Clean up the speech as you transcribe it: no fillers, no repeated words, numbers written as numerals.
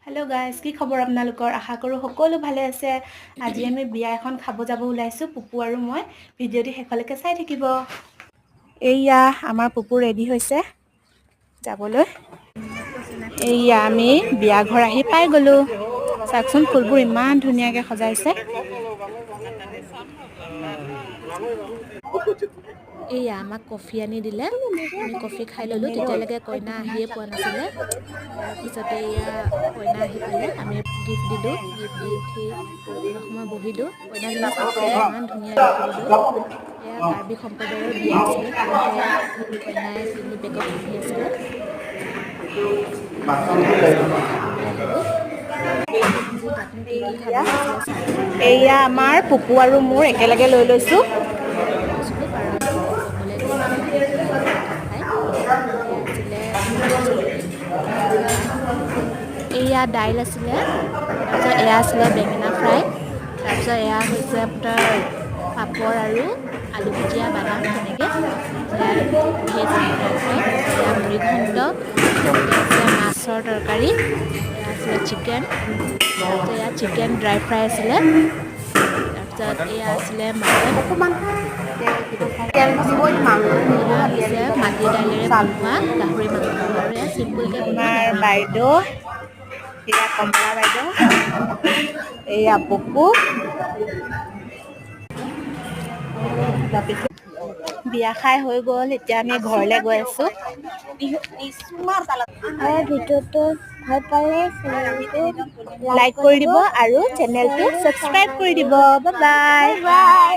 Hello' guys, কি খবৰ আপোনালোকৰ? আশা কৰোঁ সকলো ভালে আছে। আজি আমি বিয়া এখন খাব যাব ওলাইছোঁ, পুপু আৰু মই। ভিডিঅ'টি শেষলৈকে চাই থাকিব। এইয়া আমাৰ পুপু ৰেডি হৈছে যাবলৈ। এইয়া আমি বিয়া ঘৰ আহি পাই গ'লোঁ। চাওকচোন ফুলবোৰ ইমান ধুনীয়াকৈ সজাইছে। এইয়া আমাক কফি আনি দিলে, আমি কফি খাই ল'লোঁ। তেতিয়ালৈকে কইনা আহিয়ে পোৱা নাছিলে। তাৰপিছতে এয়া কইনা আহি পালে, আমি গিফ্ট দিলোঁ। গিফ্ট দি উঠি অলপ সময় বহিলোঁ। কইনাজনী চাওকচোন ইমান ধুনীয়া দেখিবলৈ। এয়া কাৰ্বি সম্প্ৰদায়ৰ বিয়া আছিলে, সেয়েহে কইনাই পিন্ধি বেগত পিন্ধি আছিলে। তাৰপিছতে খাবলৈ আহিলোঁ। আজি তাতনো কি কি খাবলৈ আছিলে চাওকচোন। এইয়া আমাৰ পুপু আৰু মোৰ একেলগে লৈ লৈছোঁ। মই লৈ লৈছিলোঁ কাৰণ পুপু অকলে গ'লে ভাল নাখায়। এয়া আছিলে কচুলতি, তাৰপিছত এয়া দাইল আছিলে, তাৰপিছত এয়া আছিলে বেঙেনা ফ্ৰাই, তাৰপিছত এয়া হৈছে আপোনাৰ পাপৰ আৰু আলু ভুজিয়া বাদাম তেনেকৈ। এয়া ভেজ ড্ৰাই ফ্ৰাই, এয়া মুড়ি ঘণ্ট, এয়া আছিলে মাছৰ তৰকাৰী, এয়া আছিলে চিকেন, তাৰপিছত এয়া চিকেন ড্ৰাই ফ্ৰাই আছিলে, তাৰপিছত এয়া আছিলে মাটন, এয়া হৈছে মাটি দাইলেৰে বনোৱা গাহৰি মাংস আৰু এয়া চিম্পুলকৈ বনোৱা গাহৰি মাংস। বাইদেউ, এয়া কমলা বাইদেউ, এয়া পুপু। বিয়া খাই হৈ গ'ল, এতিয়া আমি ঘৰলৈ গৈ আছোঁ। ভিডিঅ'টো ভাল পালে চেনেলটো লাইক কৰি দিব আৰু চেনেলটো ছাবস্ক্ৰাইব কৰি দিব। Bye bye.